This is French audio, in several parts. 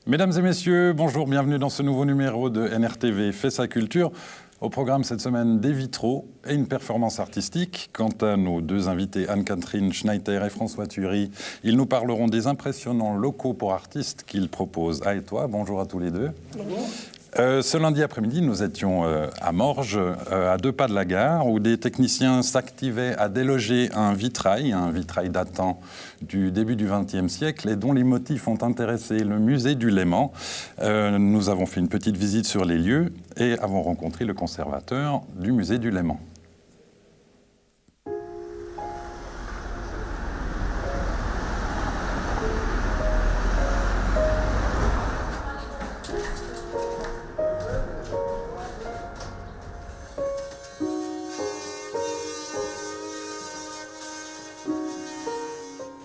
Mesdames et messieurs, bonjour, bienvenue dans ce nouveau numéro de NRTV Fait sa culture. Au programme cette semaine, des vitraux et une performance artistique. Quant à nos deux invités, Anne-Catherine Schneider et François Thury, ils nous parleront des impressionnants locaux pour artistes qu'ils proposent. Ah, et toi, bonjour à tous les deux. Bonjour. Ce lundi après-midi, nous étions à Morges, à 2 pas de la gare, où des techniciens s'activaient à déloger un vitrail datant du début du XXe siècle et dont les motifs ont intéressé le musée du Léman. Nous avons fait une petite visite sur les lieux et avons rencontré le conservateur du musée du Léman.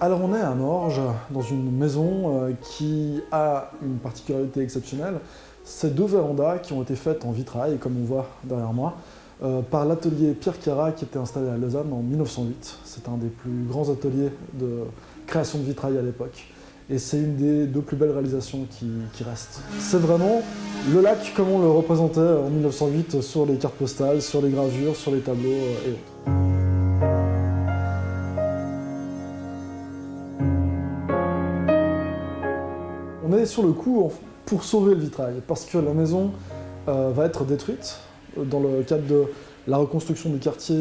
Alors on est à Morges, dans une maison qui a une particularité exceptionnelle. C'est 2 vérandas qui ont été faites en vitrail, comme on voit derrière moi, par l'atelier Pierre Cara qui était installé à Lausanne en 1908. C'est un des plus grands ateliers de création de vitrail à l'époque. Et c'est une des 2 plus belles réalisations qui restent. C'est vraiment le lac comme on le représentait en 1908 sur les cartes postales, sur les gravures, sur les tableaux et autres. On est sur le coup pour sauver le vitrail, parce que la maison va être détruite dans le cadre de la reconstruction du quartier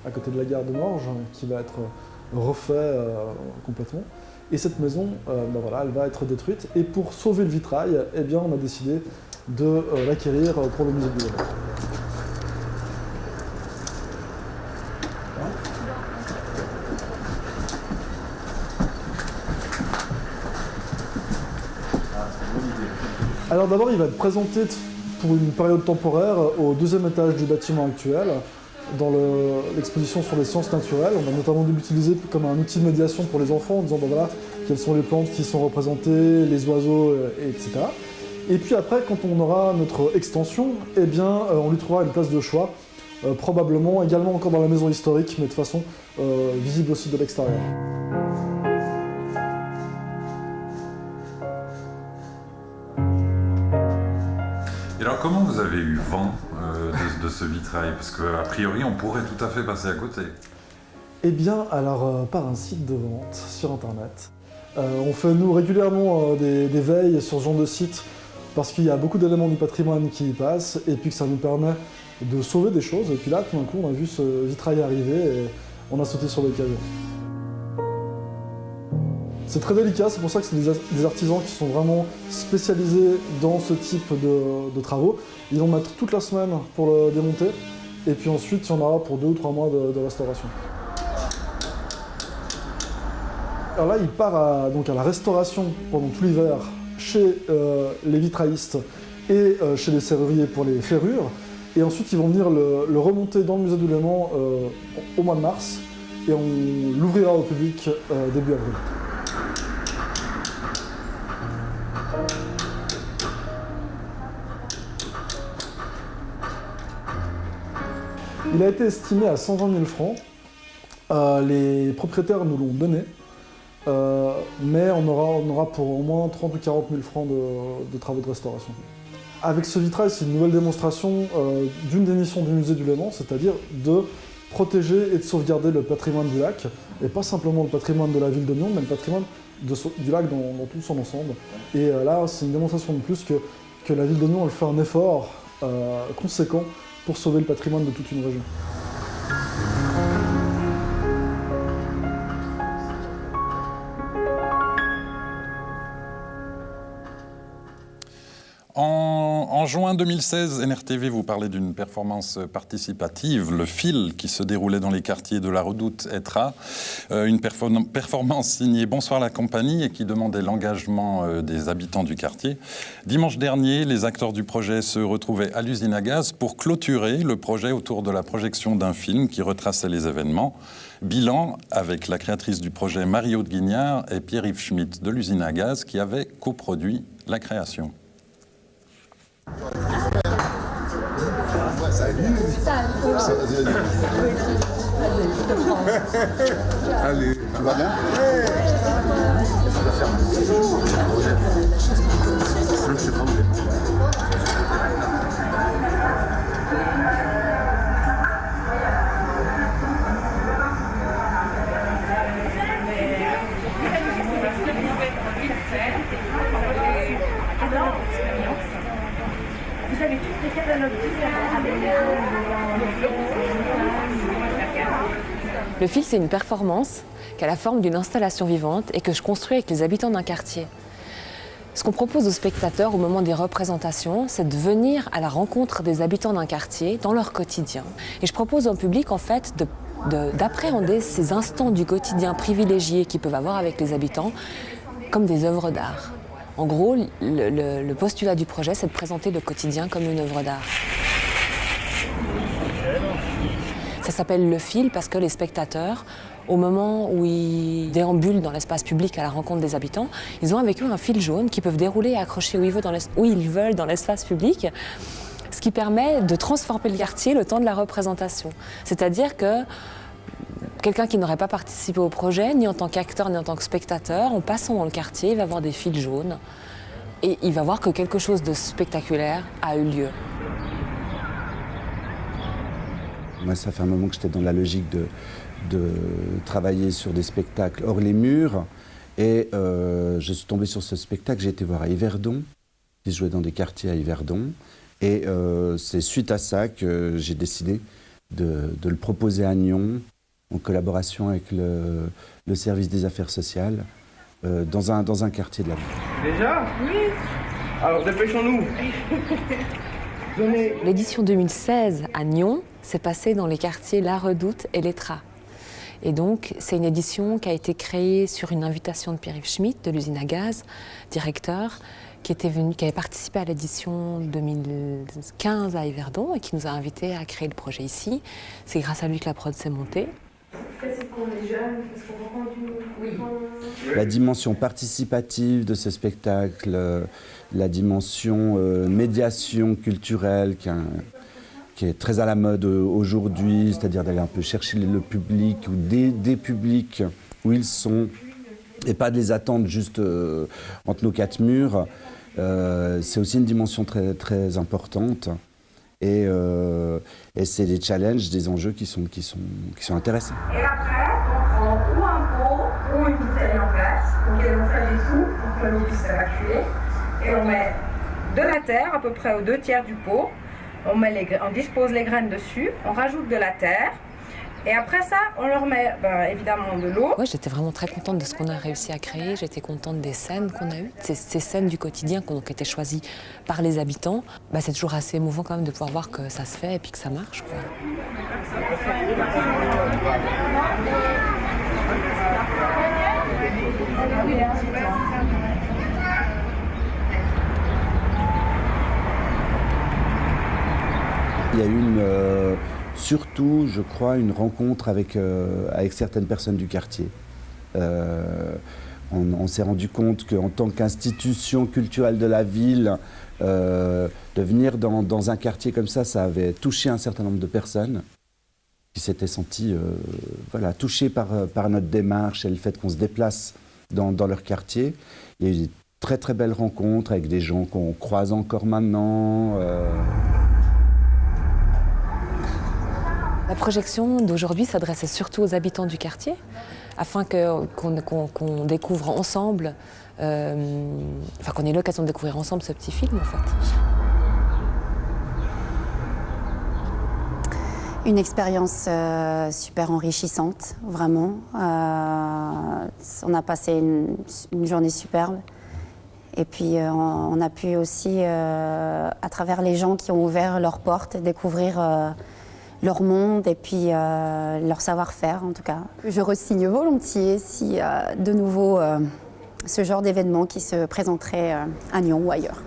à côté de la gare de Morges, qui va être refait complètement. Et cette maison, elle va être détruite. Et pour sauver le vitrail, eh bien, on a décidé de l'acquérir pour le musée du Léman. Alors d'abord, il va être présenté pour une période temporaire au 2e étage du bâtiment actuel, dans l'exposition sur les sciences naturelles. On va notamment l'utiliser comme un outil de médiation pour les enfants, en disant voilà, quelles sont les plantes qui sont représentées, les oiseaux, etc. Et puis après, quand on aura notre extension, eh bien, on lui trouvera une place de choix, probablement également encore dans la maison historique, mais de façon visible aussi de l'extérieur. Et alors, comment vous avez eu vent de ce vitrail? Parce qu'a priori, on pourrait tout à fait passer à côté. Eh bien, alors, par un site de vente sur Internet. On fait, nous, régulièrement des veilles sur ce genre de site, parce qu'il y a beaucoup d'éléments du patrimoine qui y passent, et puis que ça nous permet de sauver des choses. Et puis là, tout d'un coup, on a vu ce vitrail arriver, et on a sauté sur l'occasion. C'est très délicat, c'est pour ça que c'est des artisans qui sont vraiment spécialisés dans ce type de travaux. Ils vont mettre toute la semaine pour le démonter, et puis ensuite, il y en aura pour 2 ou 3 mois de restauration. Alors là, il part donc à la restauration pendant tout l'hiver chez les vitraillistes et chez les serruriers pour les ferrures. Et ensuite, ils vont venir le remonter dans le musée du Léman au mois de mars, et on l'ouvrira au public début avril. Il a été estimé à 120 000 francs. Les propriétaires nous l'ont donné, mais on aura pour au moins 30 ou 40 000 francs de travaux de restauration. Avec ce vitrail, c'est une nouvelle démonstration d'une des missions du musée du Léman, c'est-à-dire de protéger et de sauvegarder le patrimoine du lac, et pas simplement le patrimoine de la ville de Nyon, mais le patrimoine du lac dans tout son ensemble. Et là, c'est une démonstration de plus que la ville de Nyon elle fait un effort conséquent pour sauver le patrimoine de toute une région. En juin 2016, NRTV vous parlait d'une performance participative, Le Fil, qui se déroulait dans les quartiers de la Redoute Ettra. Une performance signée Bonsoir la compagnie et qui demandait l'engagement des habitants du quartier. Dimanche dernier, les acteurs du projet se retrouvaient à l'usine à gaz pour clôturer le projet autour de la projection d'un film qui retraçait les événements. Bilan avec la créatrice du projet Marie-Aude Guignard et Pierre-Yves Schmitt de l'usine à gaz qui avaient coproduit la création. Salut. Allez, tout va bien? Vous avez tous les catalogues Le fil, c'est une performance qui a la forme d'une installation vivante et que je construis avec les habitants d'un quartier. Ce qu'on propose aux spectateurs au moment des représentations, c'est de venir à la rencontre des habitants d'un quartier dans leur quotidien. Et je propose au public, en fait, d'appréhender ces instants du quotidien privilégiés qu'ils peuvent avoir avec les habitants comme des œuvres d'art. En gros, le postulat du projet, c'est de présenter le quotidien comme une œuvre d'art. Ça s'appelle le fil parce que les spectateurs, au moment où ils déambulent dans l'espace public à la rencontre des habitants, ils ont avec eux un fil jaune qu'ils peuvent dérouler et accrocher où ils veulent dans l'espace public, ce qui permet de transformer le quartier le temps de la représentation. C'est-à-dire que quelqu'un qui n'aurait pas participé au projet, ni en tant qu'acteur, ni en tant que spectateur, en passant dans le quartier, il va voir des fils jaunes et il va voir que quelque chose de spectaculaire a eu lieu. Moi, ça fait un moment que j'étais dans la logique de travailler sur des spectacles hors les murs. Et je suis tombé sur ce spectacle, j'ai été voir à Yverdon, qui se jouait dans des quartiers à Yverdon. Et c'est suite à ça que j'ai décidé de le proposer à Nyon, en collaboration avec le service des affaires sociales, dans un quartier de la ville. Déjà? Oui. Alors dépêchons-nous. L'édition 2016 à Nyon s'est passée dans les quartiers La Redoute et l'Étrat. Et donc, c'est une édition qui a été créée sur une invitation de Pierre-Yves Schmitt, de l'usine à gaz, directeur, qui avait participé à l'édition 2015 à Yverdon et qui nous a invités à créer le projet ici. C'est grâce à lui que la prod s'est montée. C'est pour les jeunes, parce qu'on rend du... La dimension participative de ce spectacle, la dimension médiation culturelle qui est très à la mode aujourd'hui, c'est-à-dire d'aller un peu chercher le public ou des publics où ils sont et pas de les attendre juste entre nos quatre murs. C'est aussi une dimension très, très importante. Et c'est des challenges, des enjeux qui sont intéressants. Et après, on prend ou un pot ou une bouteille en place, auquel on fait des trous pour que l'eau puisse s'évacuer. Et on met de la terre, à peu près aux 2/3 du pot. On dispose les graines dessus, on rajoute de la terre. Et après ça, on leur met évidemment de l'eau. Ouais, j'étais vraiment très contente de ce qu'on a réussi à créer. J'étais contente des scènes qu'on a eues, ces scènes du quotidien qui ont été choisies par les habitants. C'est toujours assez émouvant quand même de pouvoir voir que ça se fait et puis que ça marche, quoi. Il y a eu surtout, je crois, une rencontre avec certaines personnes du quartier. On s'est rendu compte qu'en tant qu'institution culturelle de la ville, de venir dans un quartier comme ça avait touché un certain nombre de personnes qui s'étaient senties touchées par notre démarche et le fait qu'on se déplace dans leur quartier. Il y a eu des très très belles rencontres avec des gens qu'on croise encore maintenant. La projection d'aujourd'hui s'adressait surtout aux habitants du quartier, afin qu'on découvre ensemble, qu'on ait l'occasion de découvrir ensemble ce petit film, en fait. Une expérience super enrichissante, vraiment. On a passé une journée superbe. Et puis on a pu aussi, à travers les gens qui ont ouvert leurs portes, découvrir leur monde et puis leur savoir-faire en tout cas. Je re-signe volontiers si de nouveau ce genre d'événement qui se présenterait à Nyon ou ailleurs.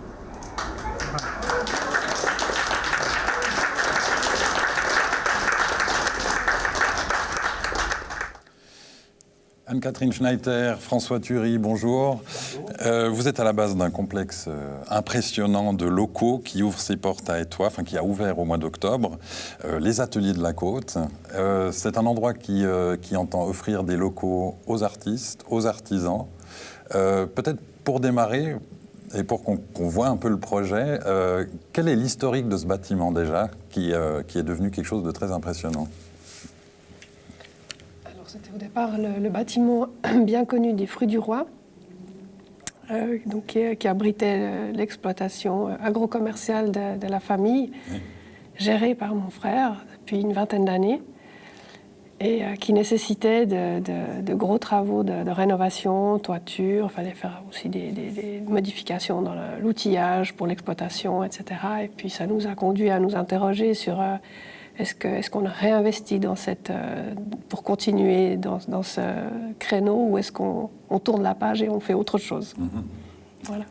Anne-Catherine Schneider, François Thury, bonjour. Vous êtes à la base d'un complexe impressionnant de locaux qui ouvre ses portes à Étoile, enfin qui a ouvert au mois d'octobre, les Ateliers de la Côte. C'est un endroit qui entend offrir des locaux aux artistes, aux artisans. Peut-être pour démarrer et pour qu'on voit un peu le projet, quel est l'historique de ce bâtiment déjà qui est devenu quelque chose de très impressionnant? C'était au départ le bâtiment bien connu des Fruits du Roi, donc qui abritait l'exploitation agro-commerciale de la famille, gérée par mon frère depuis une vingtaine d'années, et qui nécessitait de gros travaux de rénovation, toiture. Il fallait faire aussi des modifications dans l'outillage pour l'exploitation, etc. Et puis ça nous a conduit à nous interroger sur... Est-ce qu'on réinvestit pour continuer dans ce créneau, ou est-ce qu'on tourne la page et on fait autre chose? Voilà.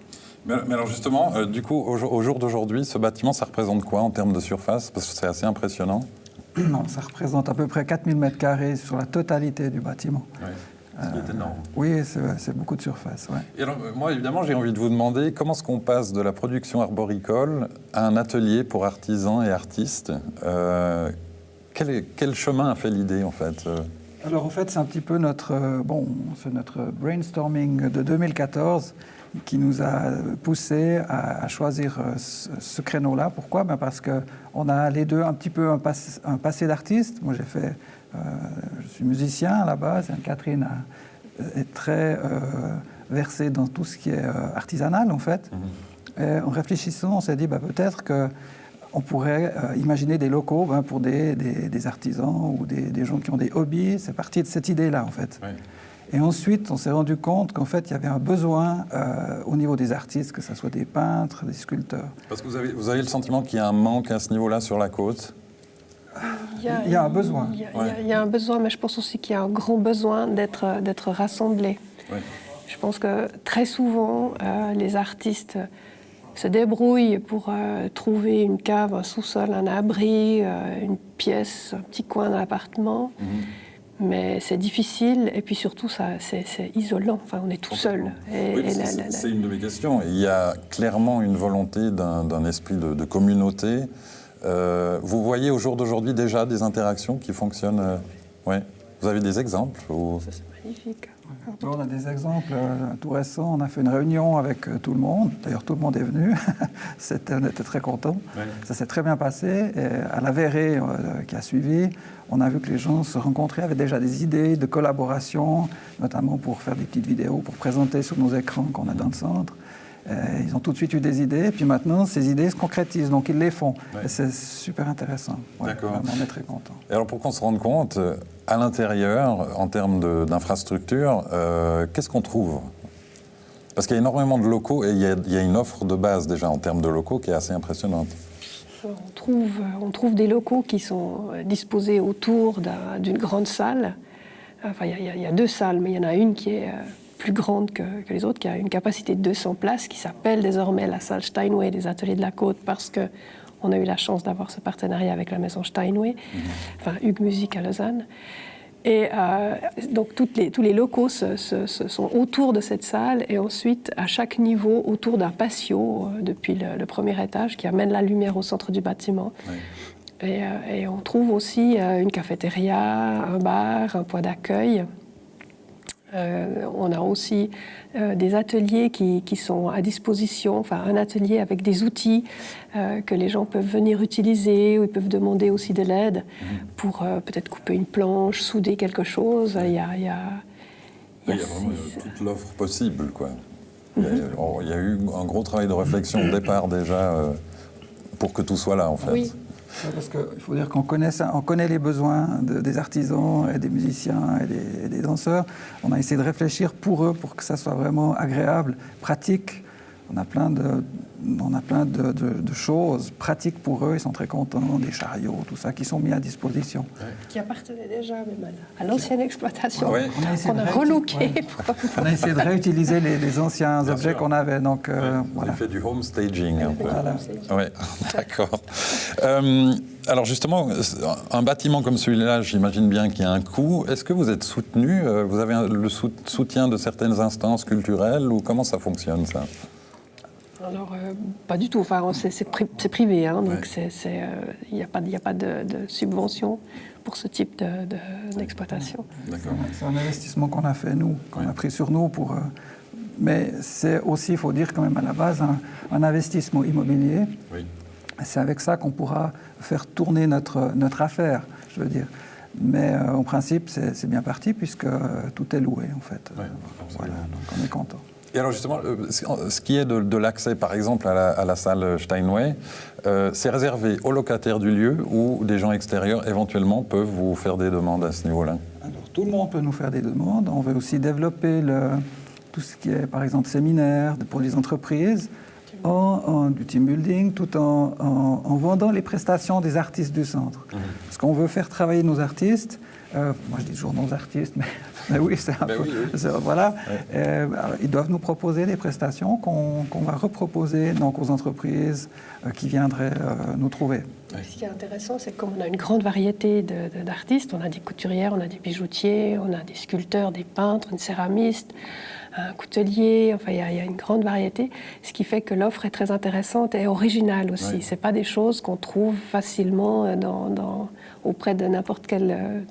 Mais alors justement, du coup, au jour d'aujourd'hui, ce bâtiment, ça représente quoi en termes de surface? Parce que c'est assez impressionnant. Non, ça représente à peu près 4000 m² sur la totalité du bâtiment. Oui. Ce qui est énorme. Oui, c'est beaucoup de surface. Ouais. Et alors, moi, évidemment, j'ai envie de vous demander comment est-ce qu'on passe de la production arboricole à un atelier pour artisans et artistes. Quel chemin a fait l'idée, en fait? Alors, en fait, c'est un petit peu notre brainstorming de 2014 qui nous a poussé à choisir ce créneau-là. Pourquoi? Parce qu'on a les deux un petit peu un passé d'artiste. Moi, je suis musicien à la base. Anne-Catherine est très versée dans tout ce qui est artisanal, en fait. Et en réfléchissant, on s'est dit peut-être qu'on pourrait imaginer des locaux pour des artisans ou des gens qui ont des hobbies. C'est parti de cette idée-là, en fait. Oui. Et ensuite, on s'est rendu compte qu'en fait, il y avait un besoin au niveau des artistes, que ce soit des peintres, des sculpteurs. Parce que vous avez le sentiment qu'il y a un manque à ce niveau-là sur la côte? Il y a un besoin. Il y a un besoin, mais je pense aussi qu'il y a un grand besoin d'être rassemblés. Oui. Je pense que très souvent, les artistes se débrouillent pour trouver une cave, un sous-sol, un abri, une pièce, un petit coin dans l'appartement. Mais c'est difficile, et puis surtout, c'est isolant. Enfin, on est tout seul. C'est une de mes questions. Il y a clairement une volonté d'un esprit de communauté. Vous voyez au jour d'aujourd'hui déjà des interactions qui fonctionnent. Ouais. Vous avez des exemples ou... Ça, c'est magnifique. On a des exemples tout récents. On a fait une réunion avec tout le monde. D'ailleurs, tout le monde est venu. On était très contents. Ouais. Ça s'est très bien passé. Et à la verrée qui a suivi, on a vu que les gens se rencontraient, avaient déjà des idées de collaboration, notamment pour faire des petites vidéos, pour présenter sur nos écrans qu'on a dans le centre. Ils ont tout de suite eu des idées, et puis maintenant, ces idées se concrétisent, donc ils les font. Ouais. Et c'est super intéressant. Ouais, d'accord. On est très contents. Et alors, pour qu'on se rende compte, à l'intérieur, en termes d'infrastructures, qu'est-ce qu'on trouve? Parce qu'il y a énormément de locaux, et il y a une offre de base déjà en termes de locaux qui est assez impressionnante. On trouve des locaux qui sont disposés autour d'une grande salle. Enfin, il y a deux salles, mais il y en a une qui est plus grande que les autres, qui a une capacité de 200 places, qui s'appelle désormais la salle Steinway des Ateliers de la Côte, parce qu'on a eu la chance d'avoir ce partenariat avec la maison Steinway, enfin Hugues Musique à Lausanne. Et donc tous les locaux sont autour de cette salle, et ensuite à chaque niveau autour d'un patio depuis le premier étage qui amène la lumière au centre du bâtiment. Oui. Et on trouve aussi une cafétéria, un bar, un point d'accueil. On a aussi des ateliers qui sont à disposition, enfin un atelier avec des outils que les gens peuvent venir utiliser, ou ils peuvent demander aussi de l'aide pour peut-être couper une planche, souder quelque chose. Il y a vraiment toute l'offre possible, quoi. Il y a eu un gros travail de réflexion au départ déjà pour que tout soit là, en fait. Oui. Parce qu'il faut dire qu'on connaît les besoins des artisans et des musiciens et des danseurs. On a essayé de réfléchir pour eux, pour que ça soit vraiment agréable, pratique, On a plein de choses pratiques pour eux, ils sont très contents, des chariots, tout ça, qui sont mis à disposition. Qui appartenaient déjà même à l'ancienne exploitation, Ouais. qu'on a relooké. On a essayé de réutiliser les anciens Bien objets sûr. qu'on avait. Donc, Vous voilà. avez fait du home staging un peu. Voilà. Ouais, d'accord. Alors justement, un bâtiment comme celui-là, j'imagine bien qu'il y a un coût. Est-ce que vous êtes soutenu? Vous avez le soutien de certaines instances culturelles ou comment ça fonctionne ça? Alors, pas du tout. Enfin, c'est privé, hein, donc Ouais. il n'y a pas de subvention pour ce type d'exploitation. D'accord. C'est un investissement qu'on a fait, nous, qu'on a pris sur nous pour... mais c'est aussi, il faut dire quand même à la base, un investissement immobilier. Oui. C'est avec ça qu'on pourra faire tourner notre affaire, je veux dire. Mais en principe, c'est bien parti puisque tout est loué, en fait. Ouais, Voilà, donc on est content. Et alors justement, ce qui est de l'accès par exemple à la salle Steinway, c'est réservé aux locataires du lieu ou des gens extérieurs éventuellement peuvent vous faire des demandes à ce niveau-là? Alors, tout le monde peut nous faire des demandes. On veut aussi développer tout ce qui est, par exemple, séminaire pour les entreprises, du team building, tout en vendant les prestations des artistes du centre. Parce qu'on veut faire travailler nos artistes. Moi, je dis toujours nos artistes, mais oui, c'est un peu... Oui. Voilà. Ouais. Alors, ils doivent nous proposer des prestations qu'on va reproposer donc, aux entreprises qui viendraient nous trouver. Ce qui est intéressant, c'est que comme on a une grande variété d'artistes, on a des couturières, on a des bijoutiers, on a des sculpteurs, des peintres, une céramiste, un coutelier, enfin il y a une grande variété, ce qui fait que l'offre est très intéressante et originale aussi. Oui. C'est pas des choses qu'on trouve facilement auprès de n'importe quelle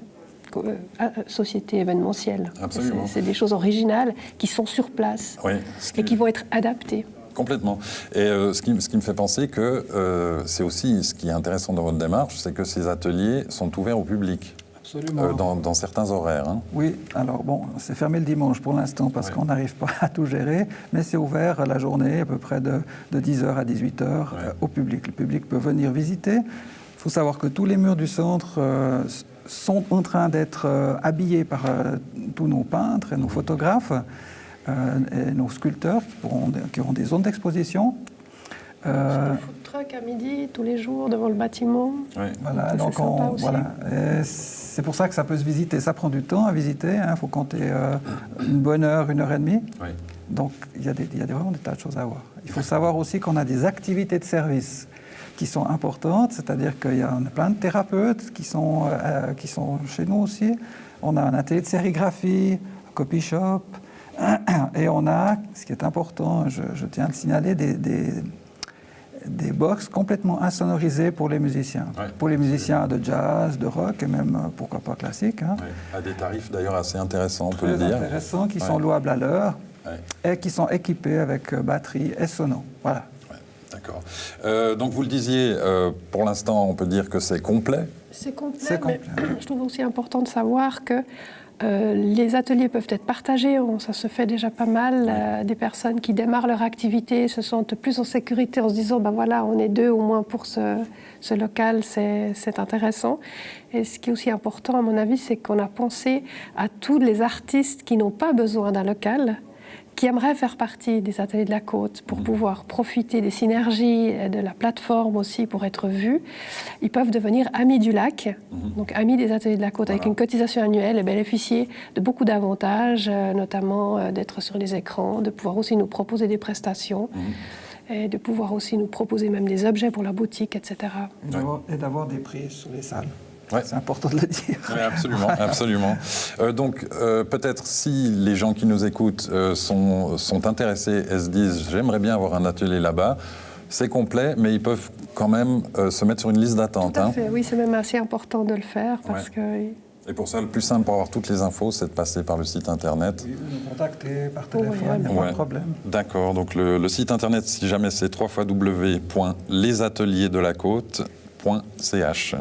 société événementielle. Absolument. C'est des choses originales qui sont sur place Oui, et qui vont être adaptées. Complètement. Et ce qui me fait penser que c'est aussi ce qui est intéressant dans votre démarche, c'est que ces ateliers sont ouverts au public. Absolument. Dans certains horaires. Hein. Oui, alors bon, c'est fermé le dimanche pour l'instant parce qu'on n'arrive pas à tout gérer, mais c'est ouvert la journée à peu près de 10h à 18h au public. Le public peut venir visiter. Il faut savoir que tous les murs du centre sont en train d'être habillés par tous nos peintres et nos photographes et nos sculpteurs qui auront des zones d'exposition. Des food trucks à midi, tous les jours, devant le bâtiment. Oui. Voilà, Ça, donc c'est sympa aussi. voilà. C'est pour ça que ça peut se visiter. Ça prend du temps à visiter. Il faut compter une bonne heure, 1h30. Oui. Donc il y a vraiment des tas de choses à voir. Il faut savoir aussi qu'on a des activités de service qui sont importantes, c'est-à-dire qu'il y a plein de thérapeutes qui sont chez nous aussi. On a un atelier de sérigraphie, un copy shop, et on a, ce qui est important, je tiens à le signaler, des box complètement insonorisées pour les musiciens. Ouais. Pour les musiciens de jazz, de rock et même, pourquoi pas, classique. Hein. Oui. À des tarifs d'ailleurs assez intéressants, on peut le Très dire. intéressants, qui sont louables à l'heure Ouais. et qui sont équipés avec batterie et sono. Voilà. D'accord. Donc vous le disiez, pour l'instant, on peut dire que c'est complet. C'est complet, C'est complet. mais je trouve aussi important de savoir que les ateliers peuvent être partagés, ça se fait déjà pas mal. Des personnes qui démarrent leur activité se sentent plus en sécurité en se disant ben voilà, on est deux au moins pour ce local, c'est intéressant. Et ce qui est aussi important à mon avis, c'est qu'on a pensé à tous les artistes qui n'ont pas besoin d'un local, qui aimeraient faire partie des ateliers de la Côte pour pouvoir profiter des synergies de la plateforme aussi pour être vus. Ils peuvent devenir amis du lac, donc amis des ateliers de la Côte, avec une cotisation annuelle et bénéficier de beaucoup d'avantages, notamment d'être sur les écrans, de pouvoir aussi nous proposer des prestations et de pouvoir aussi nous proposer même des objets pour la boutique, etc. Et d'avoir des prix sur les salles. Ouais. C'est important de le dire. Oui, absolument, absolument. Donc, peut-être si les gens qui nous écoutent sont intéressés et se disent « j'aimerais bien avoir un atelier là-bas », c'est complet, mais ils peuvent quand même se mettre sur une liste d'attente. Tout à fait, oui, c'est même assez important de le faire parce que... Et pour ça, le plus simple pour avoir toutes les infos, c'est de passer par le site internet. Oui, nous contacter par téléphone, il n'y a pas de problème. D'accord, donc le site internet, si jamais c'est www.lesateliers-de-la-côte.ch.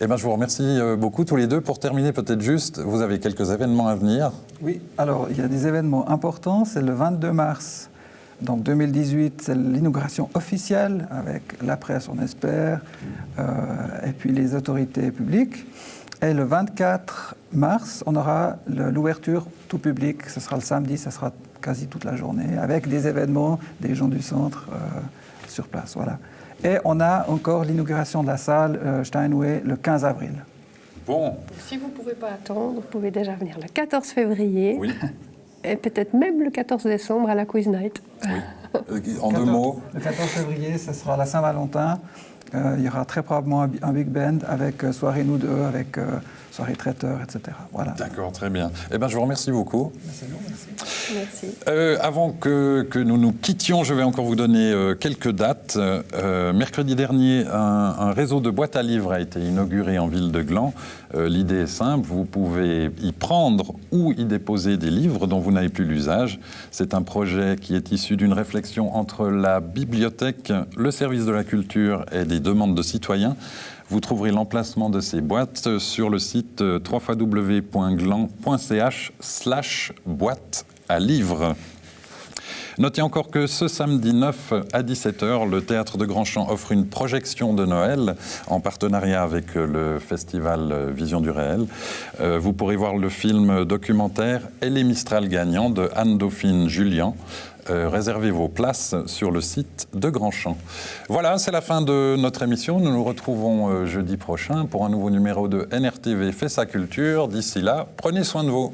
Eh bien, je vous remercie beaucoup tous les deux. Pour terminer, peut-être juste, vous avez quelques événements à venir. Oui, alors il y a des événements importants. C'est le 22 mars, donc 2018, c'est l'inauguration officielle avec la presse, on espère, et puis les autorités publiques. Et le 24 mars, on aura l'ouverture tout public. Ce sera le samedi, ce sera quasi toute la journée, avec des événements, des gens du centre sur place. Voilà. Et on a encore l'inauguration de la salle Steinway le 15 avril. Bon. Si vous ne pouvez pas attendre, vous pouvez déjà venir le 14 février. Oui. Et peut-être même le 14 décembre à la Quiz Night. Oui. En 2 mots. Le 14 février, ce sera la Saint-Valentin. Il y aura très probablement un big band avec soirée nous deux, avec soirée traiteur, etc. Voilà. D'accord, très bien. Eh bien, je vous remercie beaucoup. C'est bon, merci. Merci. Avant que nous nous quittions, je vais encore vous donner quelques dates. Mercredi dernier, un réseau de boîtes à livres a été inauguré en ville de Gland. L'idée est simple, vous pouvez y prendre ou y déposer des livres dont vous n'avez plus l'usage. C'est un projet qui est issu d'une réflexion entre la bibliothèque, le service de la culture et des demandes de citoyens. Vous trouverez l'emplacement de ces boîtes sur le site www.gland.ch/boîte à livres. Notez encore que ce samedi 9 à 17h, le Théâtre de Grandchamp offre une projection de Noël en partenariat avec le festival Vision du Réel. Vous pourrez voir le film documentaire Et les Mistral gagnants de Anne-Dauphine Julien. Réservez vos places sur le site de Grandchamp. Voilà, c'est la fin de notre émission. Nous nous retrouvons jeudi prochain pour un nouveau numéro de NRTV Fait sa culture. D'ici là, prenez soin de vous.